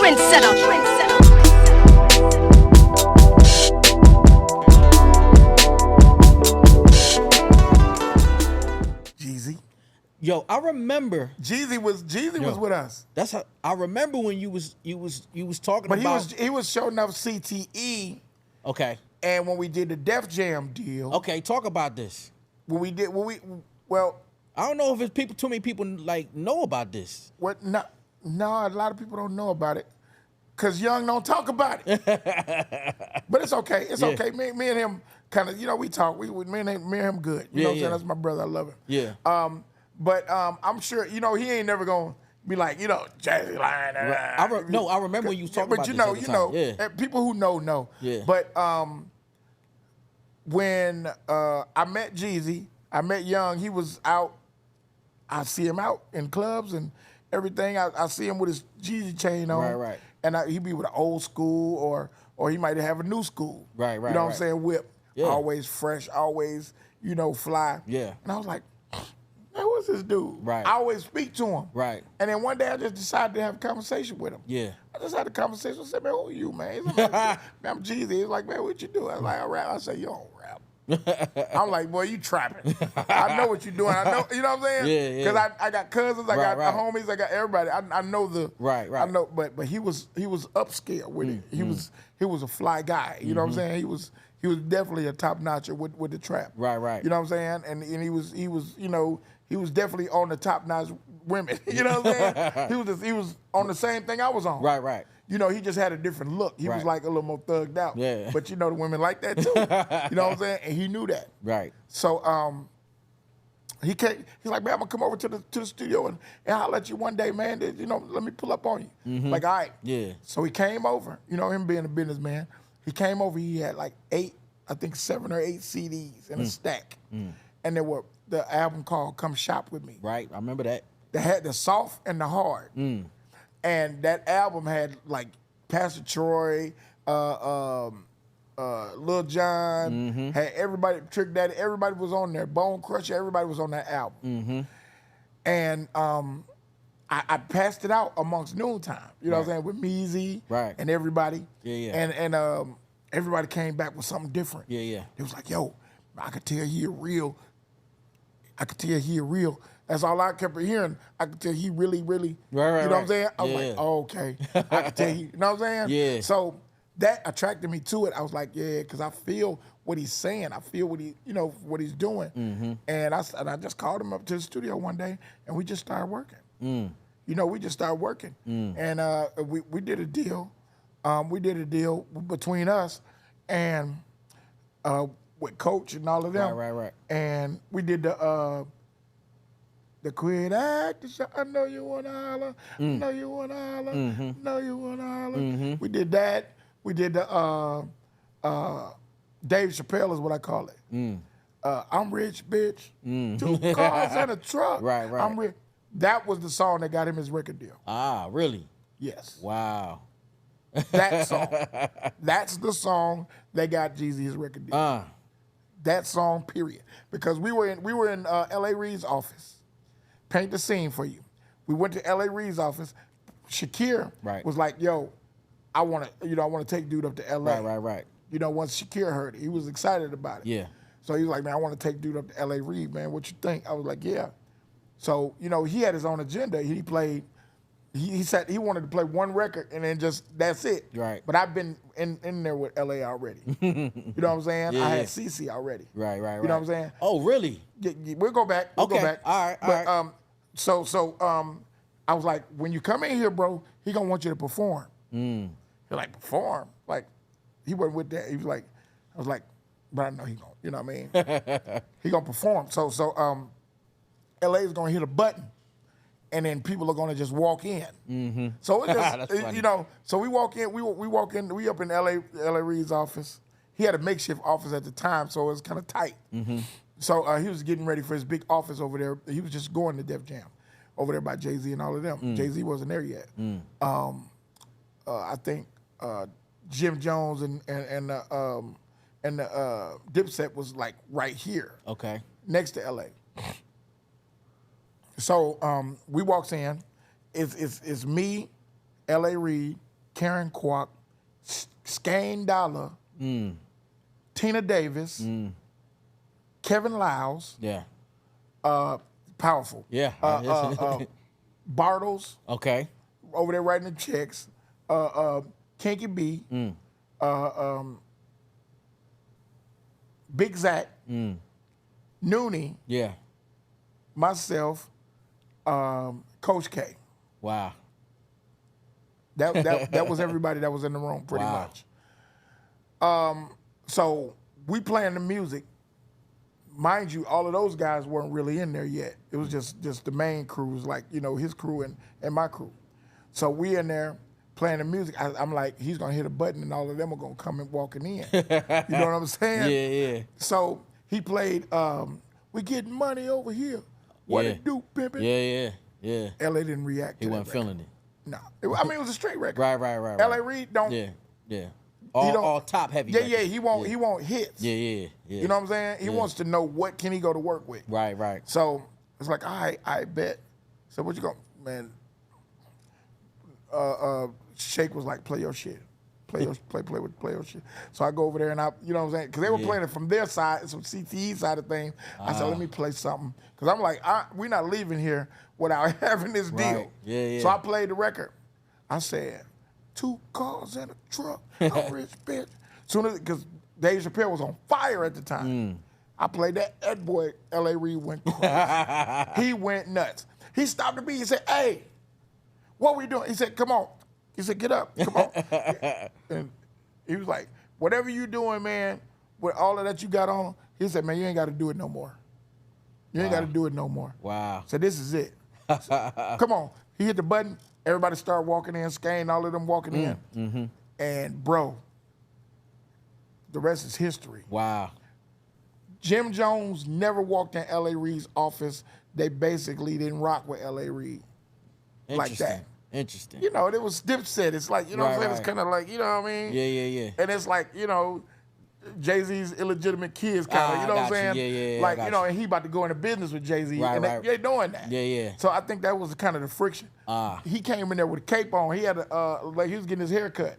Jeezy. Yo, I remember Jeezy was with us. That's how I remember when you was talking But about. he was Shonuff CTE. Okay. And when we did the Def Jam deal. Okay, talk about this. Well, I don't know if it's too many people like know about this. What? No, a lot of people don't know about it, cause Young don't talk about it. But it's okay. It's okay. Me and him kind of, we talk. Me and him good. You know what I'm saying? That's my brother. I love him. Yeah. But I'm sure he ain't never gonna be like, Jazzy lying. Right. I remember when you was talking about this. Yeah. People who know. Yeah. But when I met Jeezy, I met Young. He was out. I see him out in clubs and everything. I see him with his Jeezy chain on. Right. And he'd be with an old school or he might have a new school. Right. You know what I'm saying? Whip. Yeah. Always fresh, always, fly. Yeah. And I was like, man, what's this dude? Right. I always speak to him. Right. And then one day I just decided to have a conversation with him. Yeah. I just had a conversation. I said, man, who are you, man? He's like, man, I'm Jeezy. He's like, man, what you do? I was like, I rap. I said, you don't rap. I'm like, boy, you trapping. I know what you're doing. I know, you know what I'm saying? Yeah. Because I got cousins, I got homies, I got everybody. I know the Right. I know, but he was upscale with it. He was a fly guy. You know what I'm saying? He was definitely a top notcher with the trap. Right. You know what I'm saying? And he was definitely on the top notch women. You know what I'm saying? He was on the same thing I was on. Right. He just had a different look. He was like a little more thugged out. Yeah. But the women like that too. You know what I'm saying? And he knew that. Right. So he's like, man, I'm gonna come over to the studio and I'll let you one day, man. Let me pull up on you. Like, all right. Yeah. So he came over. Him being a businessman, he came over. He had like 7 or 8 CDs in a stack, and there were the album called "Come Shop with Me." Right. I remember that. They had the soft and the hard, and that album had like Pastor Troy, Lil Jon, had everybody, Trick Daddy, everybody was on there. Bone Crusher, everybody was on that album, and I passed it out amongst noontime. You know what I'm saying, with Meezy, and everybody. Yeah. And everybody came back with something different. Yeah. It was like, yo, I could tell he a real. That's all I kept hearing. I could tell he really. Right. You know what I'm saying? I was like, oh, okay. I could tell you know what I'm saying? Yeah. So that attracted me to it. I was like, yeah, because I feel what he's saying. I feel what what he's doing. And I just called him up to the studio one day, and we just started working. We just started working, and we did a deal. We did a deal between us and with Coach and all of them. Right. And we did the quit acting. I know you wanna holler. Know you wanna holler. Know you wanna holler. We did that. We did the Dave Chappelle is what I call it. I'm rich, bitch. 2 cars and a truck. Right. I'm rich. That was the song that got him his record deal. Ah, really? Yes. Wow. That song. That's the song that got Jeezy his record deal. That song, period. Because we were in L.A. Reid's office. Paint the scene for you. We went to L.A. Reid's office. Shakir was like, yo, I want to take dude up to L.A. Right. Once Shakir heard it, he was excited about it. Yeah. So he was like, man, I want to take dude up to L.A. Reid, man. What you think? I was like, yeah. So, he had his own agenda. He played. He said he wanted to play one record and then that's it. Right. But I've been in there with LA already. You know what I'm saying? Yeah, I had CC already. Right. You know what I'm saying? Oh, really? Yeah, we'll go back. We'll go back. All right. But so I was like, when you come in here, bro, he gonna want you to perform. He's like, perform? Like, he wasn't with that. He was like, I was like, but I know he gonna, you know what I mean? He gonna perform. So LA is gonna hit a button. And then people are gonna just walk in. So it's just so we walk in. We up in L.A. Reid's office. He had a makeshift office at the time, so it was kind of tight. So he was getting ready for his big office over there. He was just going to Def Jam over there by Jay-Z and all of them. Jay-Z wasn't there yet. I think Jim Jones and the Dipset was like right here, next to L.A. So we walks in. It's me, L.A. Reid, Karen Kwok, Skane Dollar, Tina Davis, Kevin Lyles. Yeah. Powerful. Yeah. Bartles. Okay. Over there writing the checks. Kinky B. Big Zach. Noonie. Yeah. Myself. Coach K. Wow. That was everybody that was in the room pretty much. So we playing the music. Mind you, all of those guys weren't really in there yet. It was just the main crews, like, you know, his crew and my crew. So we in there playing the music. I'm like, he's gonna hit a button and all of them are gonna come and walking in. You know what I'm saying? Yeah. So he played We Getting Money Over Here. What it do, pimpin'? Yeah. LA didn't react to He that wasn't record. feeling it. No. I mean, it was a straight record. Right. LA Reid don't. Yeah. All top heavy. Yeah, records. he won't hits. Yeah. You know what I'm saying? He wants to know what can he go to work with. Right. So it's like, all right, I bet. So what you going, man? Shake was like, play your shit. Play your shit. So I go over there and you know what I'm saying? Because they were playing it from their side, some CTE side of things. I said, let me play something. Because I'm like, we're not leaving here without having this deal. Yeah. So I played the record. I said, 2 cars and a truck. I'm rich, bitch. Soon as, because Dave Chappelle was on fire at the time. I played that boy, L.A. Reid went crazy. He went nuts. He stopped the beat. He said, hey, what we doing? He said, come on. He said, get up, come on. And he was like, whatever you doing, man, with all of that you got on, he said, man, you ain't got to do it no more. You ain't got to do it no more. Wow. So this is it. So, come on. He hit the button. Everybody started walking in, Skane, all of them walking in. And, bro, the rest is history. Wow. Jim Jones never walked in L.A. Reid's office. They basically didn't rock with L.A. Reid like that. Interesting. You know, it was Dipset. It's like, you know what I'm saying? It's kind of like, you know what I mean? Yeah. And it's like, you know, Jay-Z's illegitimate kids kind of, you know what I'm saying? Yeah. Like, you know, and he about to go into business with Jay-Z. Right, and they doing that. Yeah. So I think that was kind of the friction. He came in there with a cape on. He had like he was getting his hair cut.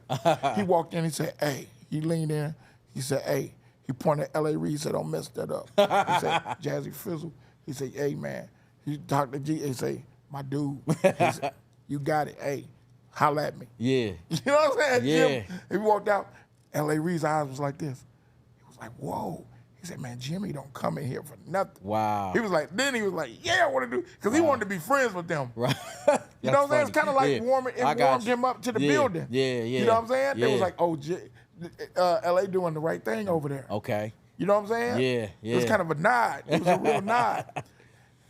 He walked in, he said, hey. He leaned in. He said, hey. He pointed at L.A. Reid, said, don't mess that up. He said, Jazzy Fizzle. He said, hey, man. He talked to G. He said, my dude. He said, you got it. Hey, holla at me. Yeah. You know what I'm saying? Yeah. Jim, he walked out. L.A. Reid's eyes was like this. He was like, whoa. He said, man, Jimmy don't come in here for nothing. Wow. He was like, yeah, I want to do, because he wanted to be friends with them. Right. You know what I'm saying? It's kind of like warming him up to the building. Yeah. You know what I'm saying? Yeah. It was like, oh, L.A. doing the right thing over there. Okay. You know what I'm saying? Yeah. It was kind of a nod. It was a real nod.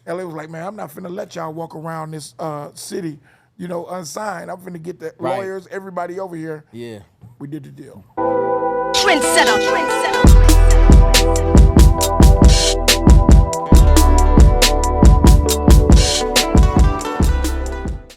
L.A. was like, man, I'm not finna let y'all walk around this city, you know, unsigned. I'm finna get the lawyers, everybody over here. Yeah. We did the deal. Trendsetter.